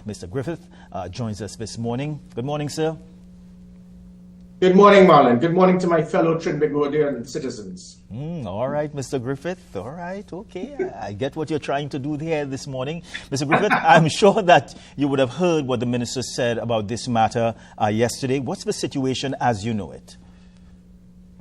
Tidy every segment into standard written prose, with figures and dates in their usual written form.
Mr. Griffith, joins us this morning. Good morning, sir. Good morning, Marlon. Good morning to my fellow Trinbagonian citizens. All right, Mr. Griffith. All right, okay. I get what you're trying to do here this morning. Mr. Griffith, I'm sure that you would have heard what the minister said about this matter yesterday. What's the situation as you know it?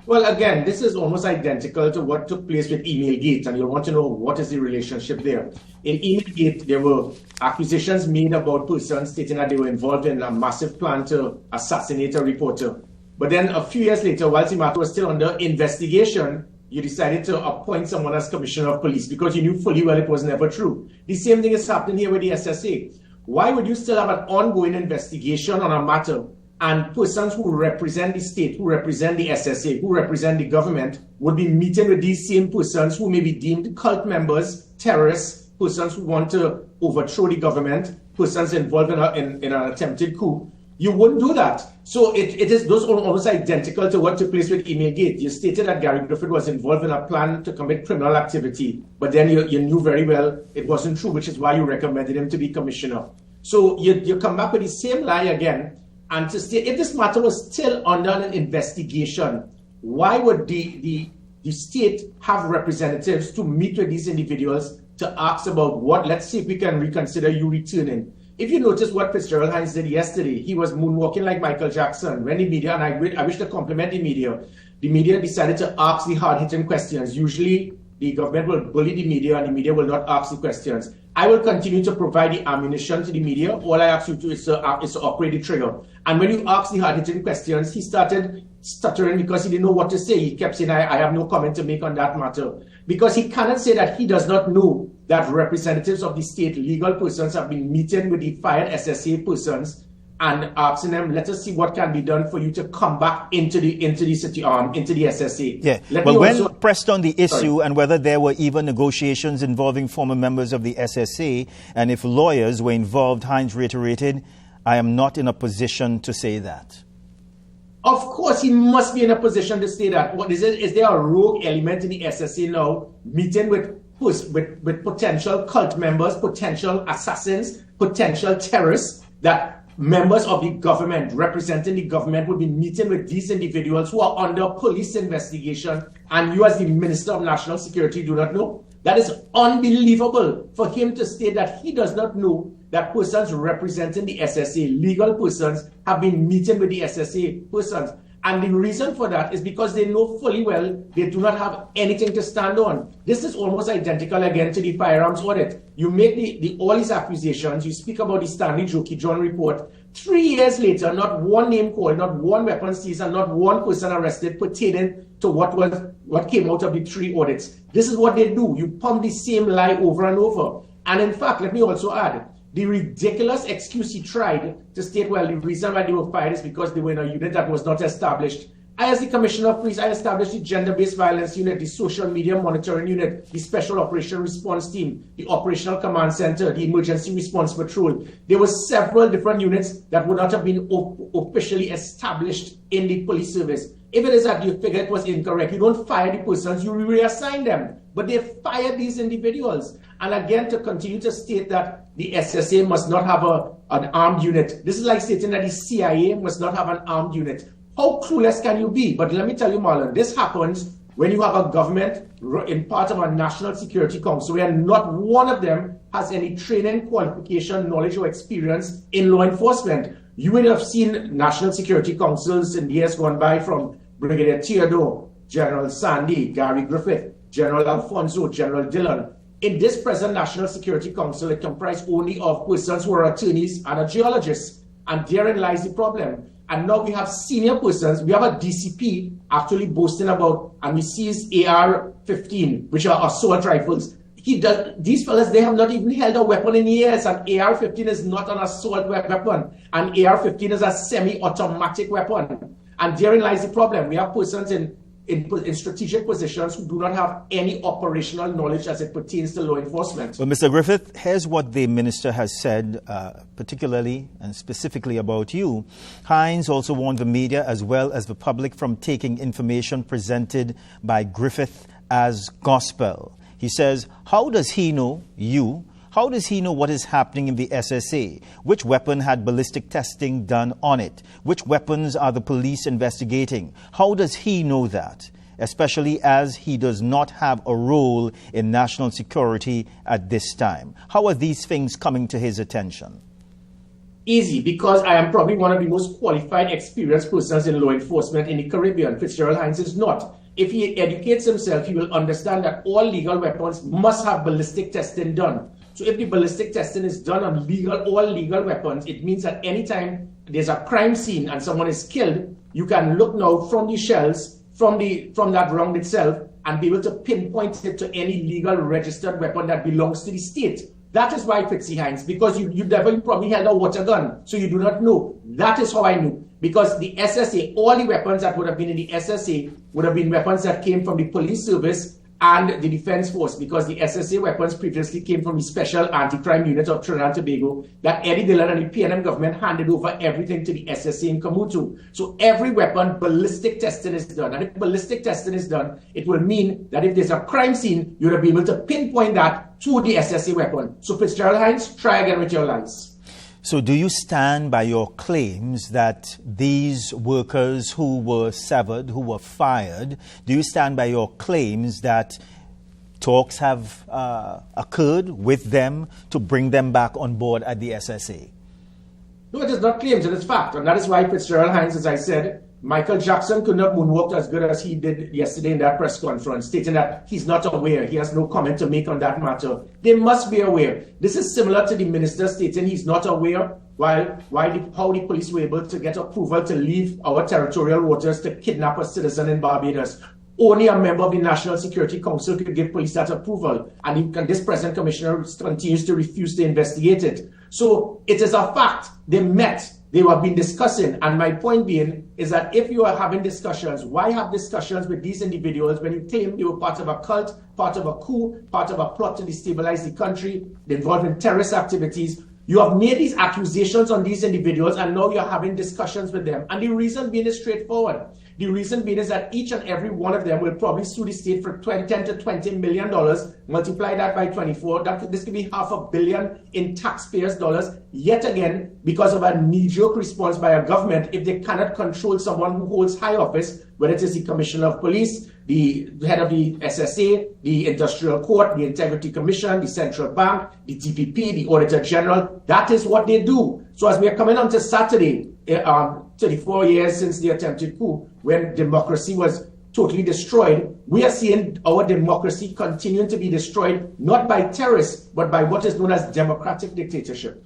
Well, again, this is almost identical to what took place with Emailgate, and you'll want to know what is the relationship there. In Emailgate, there were accusations made about persons stating that they were involved in a massive plan to assassinate a reporter. But then a few years later, while the matter was still under investigation, you decided to appoint someone as commissioner of police because you knew fully well it was never true. The same thing is happening here with the SSA. Why would you still have an ongoing investigation on a matter and persons who represent the state, who represent the SSA, who represent the government would be meeting with these same persons who may be deemed cult members, terrorists, persons who want to overthrow the government, persons involved in an attempted coup? You wouldn't do that. So it is those almost identical to what took place with Emailgate. You stated that Gary Griffith was involved in a plan to commit criminal activity, but then you knew very well it wasn't true, which is why you recommended him to be commissioner. So you come back with the same lie again, and to state if this matter was still under an investigation, why would the state have representatives to meet with these individuals to ask about what, let's see if we can reconsider you returning? If you notice what Fitzgerald Hines did yesterday, he was moonwalking like Michael Jackson. When the media, and I wish to compliment the media decided to ask the hard-hitting questions. Usually, the government will bully the media and the media will not ask the questions. I will continue to provide the ammunition to the media. All I ask you to is to operate the trigger. And when you ask the hard-hitting questions, he started stuttering because he didn't know what to say. He kept saying, I have no comment to make on that matter. Because he cannot say that he does not know that representatives of the state, legal persons, have been meeting with the fired SSA persons and asking them, let us see what can be done for you to come back into the SSA. Yeah. But when pressed on the issue and whether there were even negotiations involving former members of the SSA, and if lawyers were involved, Hines reiterated, I am not in a position to say that. Of course, he must be in a position to say that. What is it? Is there a rogue element in the SSA now meeting with potential cult members, potential assassins, potential terrorists, that members of the government, representing the government, would be meeting with these individuals who are under police investigation, and you as the Minister of National Security do not know? That is unbelievable for him to state that he does not know that persons representing the SSA, legal persons, have been meeting with the SSA persons. And the reason for that is because they know fully well they do not have anything to stand on. This is almost identical again to the firearms audit. You make all these accusations, you speak about the Stanley Joki John report. 3 years later, not one name called, not one weapon seized, and not one person arrested pertaining to what came out of the 3 audits. This is what they do. You pump the same lie over and over. And in fact, let me also add, the ridiculous excuse he tried to state, well, the reason why they were fired is because they were in a unit that was not established. I, as the Commissioner of Police, I established the Gender-Based Violence Unit, the Social Media Monitoring Unit, the Special Operation Response Team, the Operational Command Center, the Emergency Response Patrol. There were several different units that would not have been officially established in the police service. If it is that you figure it was incorrect, you don't fire the persons, you reassign them. But they fired these individuals. And again, to continue to state that the SSA must not have an armed unit. This is like stating that the CIA must not have an armed unit. How clueless can you be? But let me tell you, Marlon, this happens when you have a government in part of a National Security Council where not one of them has any training, qualification, knowledge, or experience in law enforcement. You would have seen National Security Councils in years gone by from Brigadier Theodore, General Sandy, Gary Griffith, General Alfonso, General Dillon. In this present National Security Council, it comprised only of persons who are attorneys and a geologist. And therein lies the problem. And now we have senior persons. We have a DCP actually boasting about, and we seize AR-15, which are assault rifles. These fellas, they have not even held a weapon in years. And AR-15 is not an assault weapon. And AR-15 is a semi-automatic weapon. And therein lies the problem. We have persons in strategic positions who do not have any operational knowledge as it pertains to law enforcement. Well, Mr. Griffith, here's what the minister has said, particularly and specifically about you. Hines also warned the media as well as the public from taking information presented by Griffith as gospel. He says, how does he know you? How does he know what is happening in the SSA? Which weapon had ballistic testing done on it? Which weapons are the police investigating? How does he know that? Especially as he does not have a role in national security at this time. How are these things coming to his attention? Easy, because I am probably one of the most qualified, experienced persons in law enforcement in the Caribbean. Fitzgerald Hines is not. If he educates himself, he will understand that all legal weapons must have ballistic testing done. So if the ballistic testing is done on all legal weapons, it means that anytime there's a crime scene and someone is killed, you can look now from the shells, from that round itself, and be able to pinpoint it to any legal registered weapon that belongs to the state. That is why Fitzy Hines, because you never probably held a water gun, so you do not know. That is how I knew. Because the SSA, all the weapons that would have been in the SSA would have been weapons that came from the police service and the defense force, because the SSA weapons previously came from the special anti-crime unit of Trinidad and Tobago that Eddie Dillon and the PNM government handed over everything to the SSA in Kamutu. So every weapon, ballistic testing is done. And if ballistic testing is done, it will mean that if there's a crime scene, you'll be able to pinpoint that to the SSA weapon. So Fitzgerald Hines, try again with your lies. So do you stand by your claims that these workers who were severed, who were fired, do you stand by your claims that talks have occurred with them to bring them back on board at the SSA? No, it is not claims, it is fact. And that is why Fitzgerald Hines, as I said, Michael Jackson could not moonwalk as good as he did yesterday in that press conference, stating that he's not aware, he has no comment to make on that matter. They must be aware. This is similar to the minister stating he's not aware how the police were able to get approval to leave our territorial waters to kidnap a citizen in Barbados. Only a member of the National Security Council could give police that approval, and this present commissioner continues to refuse to investigate it. So it is a fact. They met. They have been discussing, and my point being is that if you are having discussions, why have discussions with these individuals when you claim they were part of a cult, part of a coup, part of a plot to destabilize the country, involved in terrorist activities? You have made these accusations on these individuals, and now you're having discussions with them. And the reason being is straightforward. The reason being is that each and every one of them will probably sue the state for $10 to $20 million. Multiply that by 24. This could be $500 million in taxpayers' dollars. Yet again, because of a knee-jerk response by a government, if they cannot control someone who holds high office, whether it is the Commissioner of Police, the head of the SSA, the Industrial Court, the Integrity Commission, the Central Bank, the TPP, the Auditor General, that is what they do. So as we are coming on to Saturday, 34 years since the attempted coup, when democracy was totally destroyed, we are seeing our democracy continuing to be destroyed, not by terrorists, but by what is known as democratic dictatorship.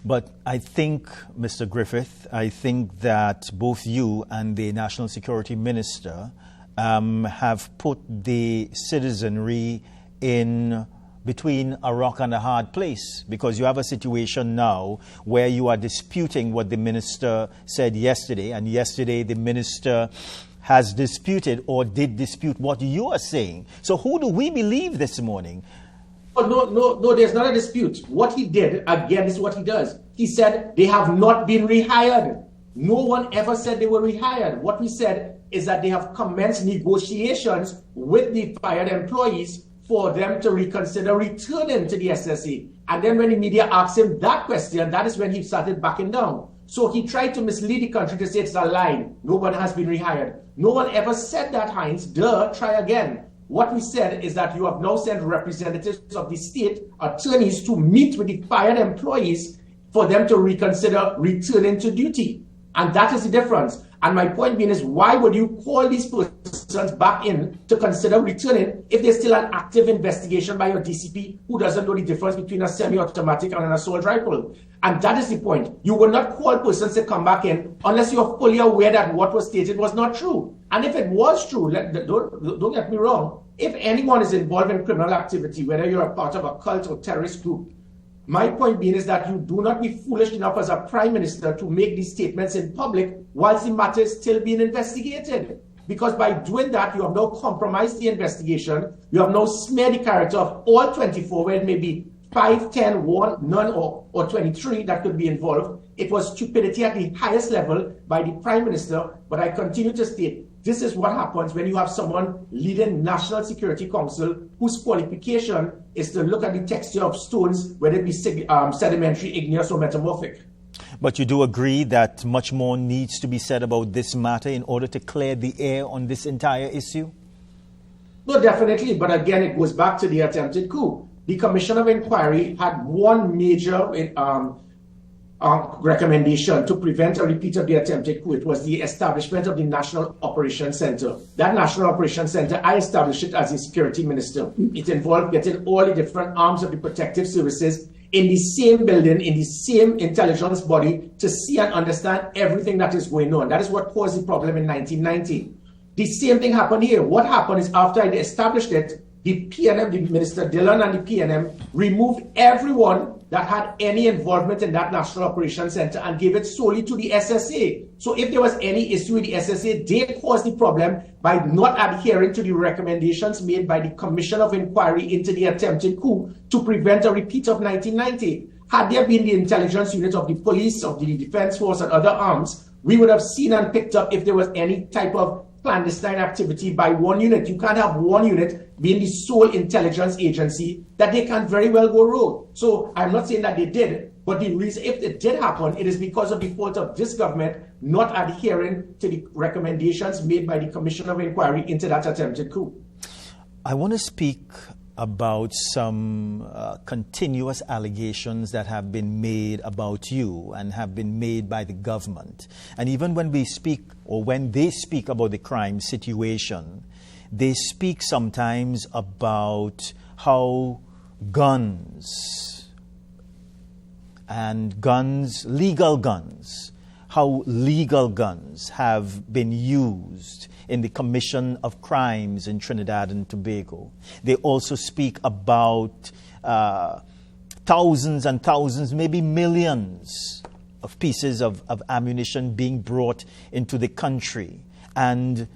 But I think, Mr. Griffith, I think that both you and the National Security Minister have put the citizenry in between a rock and a hard place, because you have a situation now where you are disputing what the minister said yesterday, and yesterday the minister has disputed or did dispute what you are saying. So who do we believe this morning? Oh, no, there's not a dispute. What he did, again, is what he does. He said they have not been rehired. No one ever said they were rehired. What we said is that they have commenced negotiations with the fired employees for them to reconsider returning to the SSA. And then when the media asked him that question, that is when he started backing down. So he tried to mislead the country to say it's a lie. No one has been rehired. No one ever said that, Hines. Try again. What we said is that you have now sent representatives of the state attorneys to meet with the fired employees for them to reconsider returning to duty. And that is the difference. And my point being is, why would you call these persons back in to consider returning if there's still an active investigation by your DCP who doesn't know the difference between a semi-automatic and an assault rifle? And that is the point. You will not call persons to come back in unless you're fully aware that what was stated was not true. And if it was true, don't get me wrong, if anyone is involved in criminal activity, whether you're a part of a cult or terrorist group, my point being is that you do not be foolish enough as a prime minister to make these statements in public whilst the matter is still being investigated. Because by doing that, you have now compromised the investigation. You have now smeared the character of all 24, where it may be 5, 10, 1, none, or 23 that could be involved. It was stupidity at the highest level by the prime minister. But I continue to state, this is what happens when you have someone leading National Security Council whose qualification is to look at the texture of stones, whether it be sedimentary, igneous, or metamorphic. But you do agree that much more needs to be said about this matter in order to clear the air on this entire issue? No, definitely. But again, it goes back to the attempted coup. The Commission of Inquiry had one major recommendation to prevent a repeat of the attempted coup. It was the establishment of the National Operations Center. That National Operations Center, I established it as a security minister. It involved getting all the different arms of the protective services in the same building, in the same intelligence body, to see and understand everything that is going on. That is what caused the problem in 1990. The same thing happened here. What happened is after I established it, the PNM, the Minister Dillon and the PNM removed everyone that had any involvement in that National Operations Center and gave it solely to the SSA. So if there was any issue with the SSA, they caused the problem by not adhering to the recommendations made by the Commission of Inquiry into the attempted coup to prevent a repeat of 1990. Had there been the intelligence unit of the police, of the defense force and other arms, we would have seen and picked up if there was any type of clandestine activity by one unit. You can't have one unit being the sole intelligence agency that they can very well go rogue. So I'm not saying that they did, but the reason, if it did happen, it is because of the fault of this government not adhering to the recommendations made by the Commission of Inquiry into that attempted coup. I want to speak about some continuous allegations that have been made about you and have been made by the government. And even when we speak, or when they speak about the crime situation, they speak sometimes about how guns and guns, legal guns, how legal guns have been used in the commission of crimes in Trinidad and Tobago. They also speak about thousands and thousands, maybe millions of pieces of ammunition being brought into the country. And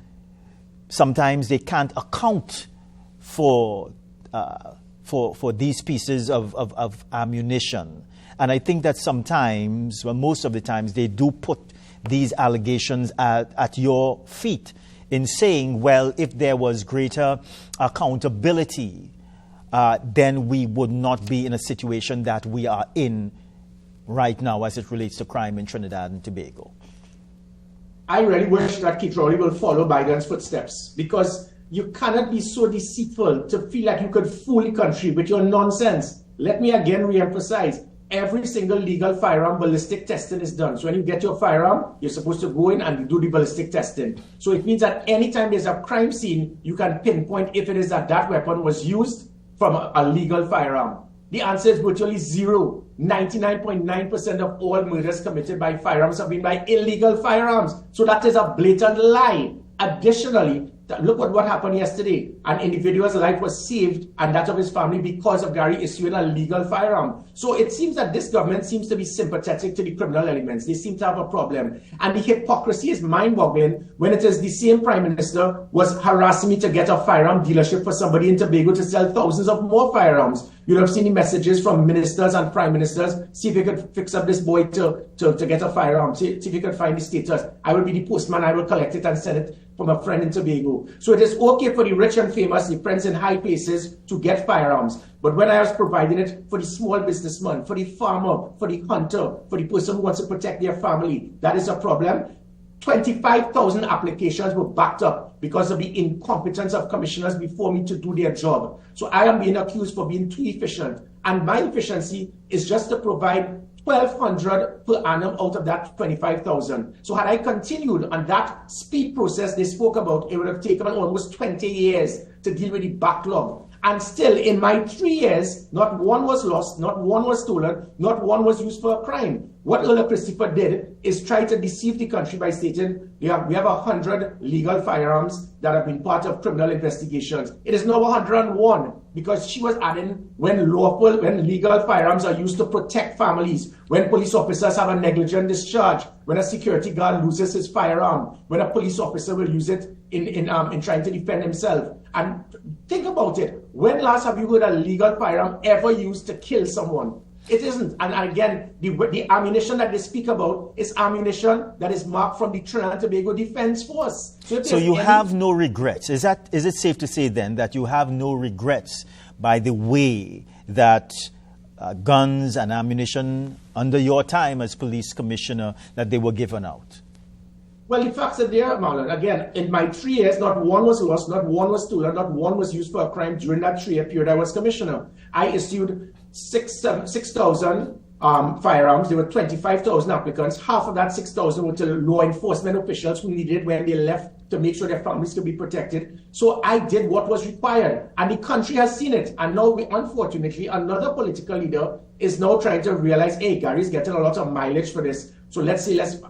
sometimes they can't account for these pieces of ammunition. And I think that sometimes, well, most of the times, they do put these allegations at your feet in saying, well, if there was greater accountability, then we would not be in a situation that we are in right now as it relates to crime in Trinidad and Tobago. I really wish that Keith Rowley will follow Biden's footsteps, because you cannot be so deceitful to feel like you could fool the country with your nonsense. Let me again re-emphasize. Every single legal firearm ballistic testing is done. So when you get your firearm, you're supposed to go in and do the ballistic testing. So it means that anytime there's a crime scene, you can pinpoint if it is that that weapon was used from a legal firearm. The answer is virtually zero. 99.9% of all murders committed by firearms have been by illegal firearms. So that is a blatant lie. Additionally, look at what happened yesterday. An individual's life was saved, and that of his family, because of Gary issuing a legal firearm. So it seems that this government seems to be sympathetic to the criminal elements. They seem to have a problem. And the hypocrisy is mind-boggling when it is the same Prime Minister was harassing me to get a firearm dealership for somebody in Tobago to sell thousands of more firearms. You'll have seen the messages from ministers and prime ministers. See if you could fix up this boy to get a firearm. See if you could find the status. I will be the postman. I will collect it and send it from a friend in Tobago. So it is okay for the rich and famous, the friends in high places, to get firearms. But when I was providing it for the small businessman, for the farmer, for the hunter, for the person who wants to protect their family, that is a problem. 25,000 applications were backed up because of the incompetence of commissioners before me to do their job. So I am being accused for being too efficient. And my efficiency is just to provide 1,200 per annum out of that 25,000. So had I continued on that speed process they spoke about, it would have taken almost 20 years to deal with the backlog. And still, in my 3 years, not one was lost, not one was stolen, not one was used for a crime. What Earl Christopher did is try to deceive the country by stating we have 100 legal firearms that have been part of criminal investigations. It is now 101, because she was adding when legal firearms are used to protect families, when police officers have a negligent discharge, when a security guard loses his firearm, when a police officer will use it in trying to defend himself. And think about it. When last have you heard a legal firearm ever used to kill someone? It isn't. And again, the ammunition that they speak about is ammunition that is marked from the Trinidad and Tobago Defense Force. So you have no regrets. Is it safe to say then that you have no regrets by the way that guns and ammunition under your time as police commissioner that they were given out? Well, the facts are there, Marlon. Again, in my 3 years, not one was lost, not one was stolen, not one was used for a crime during that 3-year period I was commissioner. I issued 6,000 firearms. There were 25,000 applicants. Half of that 6,000 were to law enforcement officials who needed it when they left to make sure their families could be protected. So I did what was required, and the country has seen it. And now, unfortunately, another political leader is now trying to realize, hey, Gary's getting a lot of mileage for this. So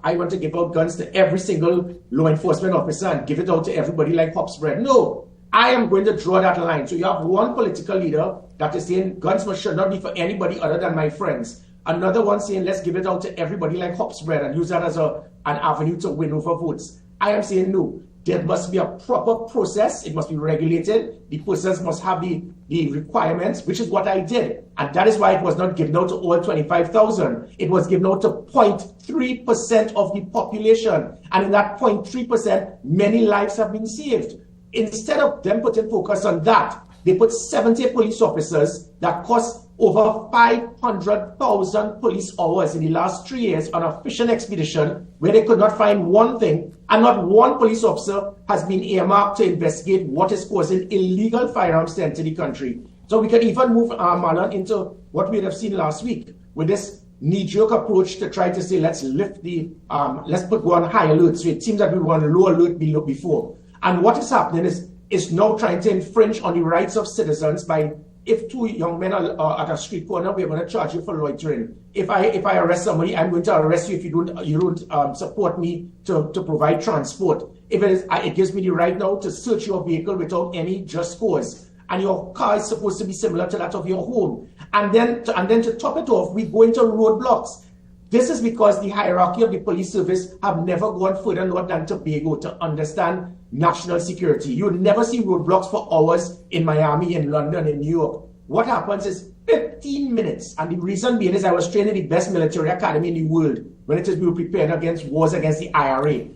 I want to give out guns to every single law enforcement officer and give it out to everybody like hops bread. No, I am going to draw that line. So you have one political leader that is saying guns should not be for anybody other than my friends. Another one saying let's give it out to everybody like hops bread and use that as an avenue to win over votes. I am saying no. There must be a proper process. It must be regulated. The process must have the requirements, which is what I did. And that is why it was not given out to all 25,000. It was given out to 0.3% of the population. And in that 0.3%, many lives have been saved. Instead of them putting focus on that, they put 70 police officers that cost over 500,000 police hours in the last 3 years on a fishing expedition where they could not find one thing, and not one police officer has been earmarked to investigate what is causing illegal firearms to enter the country. So we can even move, Marlon, into what we have seen last week with this knee-jerk approach to try to say, let's lift let's go on high alert. So it seems that we were on low alert before. And what is happening is now trying to infringe on the rights of citizens by, if 2 young men are at a street corner, we're going to charge you for loitering. If I arrest somebody, I'm going to arrest you if you don't support me to provide transport. It gives me the right now to search your vehicle without any just cause. And your car is supposed to be similar to that of your home. And then to top it off, we go into roadblocks. This is because the hierarchy of the police service have never gone further north than Tobago to understand national security. You would never see roadblocks for hours in Miami, in London, in New York. What happens is 15 minutes. And the reason being is I was trained in the best military academy in the world when we were preparing against wars against the IRA.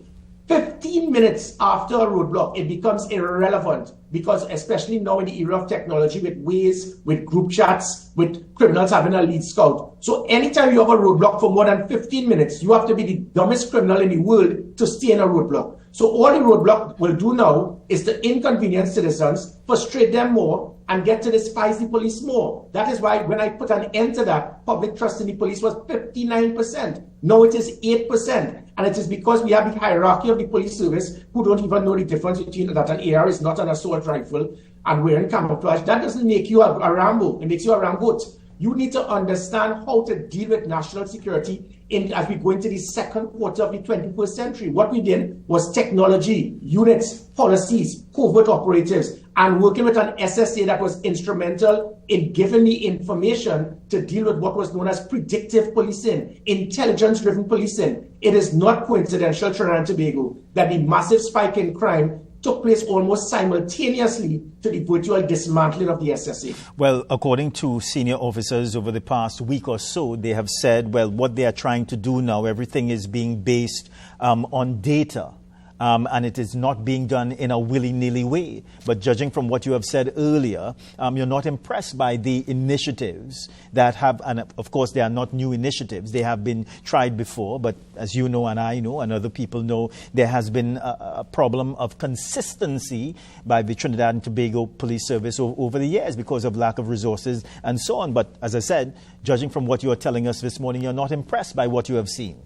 15 minutes after a roadblock, it becomes irrelevant because especially now in the era of technology with Waze, with group chats, with criminals having a lead scout. So anytime you have a roadblock for more than 15 minutes, you have to be the dumbest criminal in the world to stay in a roadblock. So all the roadblock will do now is to inconvenience citizens, frustrate them more, and get to despise the police more. That is why when I put an end to that, public trust in the police was 59%. Now it is 8%. And it is because we have the hierarchy of the police service who don't even know the difference between that an AR is not an assault rifle and wearing camouflage. That doesn't make you a Rambo. It makes you a Rambo. You need to understand how to deal with national security as we go into the second quarter of the 21st century. What we did was technology, units, policies, covert operatives, and working with an SSA that was instrumental in giving me information to deal with what was known as predictive policing, intelligence-driven policing. It is not coincidental, Trinidad and Tobago, that the massive spike in crime took place almost simultaneously to the virtual dismantling of the SSA. Well, according to senior officers over the past week or so, they have said, well, what they are trying to do now, everything is being based on data. And it is not being done in a willy-nilly way. But judging from what you have said earlier, you're not impressed by the initiatives that have, and of course they are not new initiatives, they have been tried before, but as you know and I know and other people know, there has been a problem of consistency by the Trinidad and Tobago Police Service over the years because of lack of resources and so on. But as I said, judging from what you are telling us this morning, you're not impressed by what you have seen.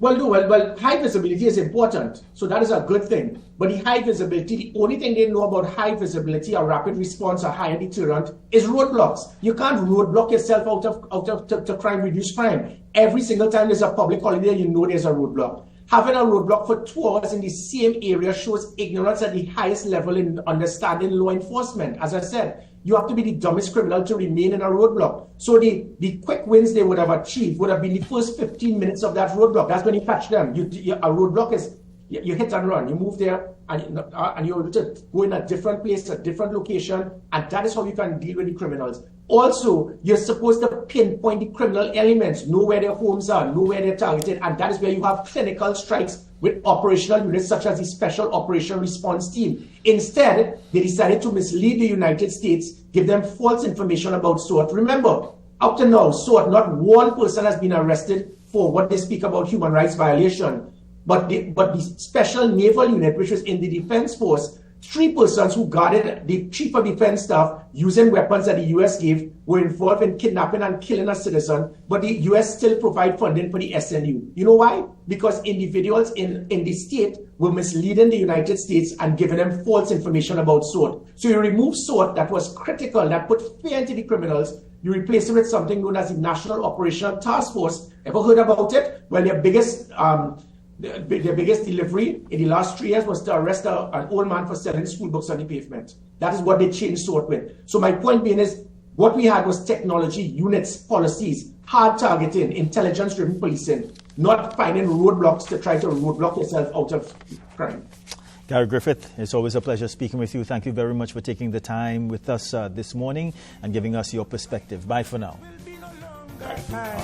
Well, high visibility is important, so that is a good thing. But the high visibility, the only thing they know about high visibility, or rapid response, or higher deterrent is roadblocks. You can't roadblock yourself out of to crime, reduce crime. Every single time there's a public holiday, you know there's a roadblock. Having a roadblock for 2 hours in the same area shows ignorance at the highest level in understanding law enforcement. As I said, you have to be the dumbest criminal to remain in a roadblock. So the quick wins they would have achieved would have been the first 15 minutes of that roadblock. That's when you catch them. A roadblock is, you hit and run. You move there and you're able to go in a different place, a different location, and that is how you can deal with the criminals. Also, you're supposed to pinpoint the criminal elements, know where their homes are, know where they're targeted, and that is where you have clinical strikes with operational units such as the Special Operation Response Team. Instead, they decided to mislead the United States, give them false information about SWOT. Remember, up to now, SWOT, not one person has been arrested for what they speak about human rights violation. But the Special Naval Unit, which was in the Defense Force, 3 persons who guarded the Chief of Defense Staff using weapons that the U.S. gave were involved in kidnapping and killing a citizen, but the U.S. still provide funding for the SNU. You know why? Because individuals in the state were misleading the United States and giving them false information about SWOT. So you remove SWOT that was critical, that put fear into the criminals. You replace it with something known as the National Operational Task Force. Ever heard about it? Well, their biggest delivery in the last 3 years was to arrest an old man for selling school books on the pavement. That is what they changed SWOT with. So my point being is, what we had was technology, units, policies, hard targeting, intelligence-driven policing, not finding roadblocks to try to roadblock yourself out of crime. Gary Griffith, it's always a pleasure speaking with you. Thank you very much for taking the time with us this morning and giving us your perspective. Bye for now. Bye.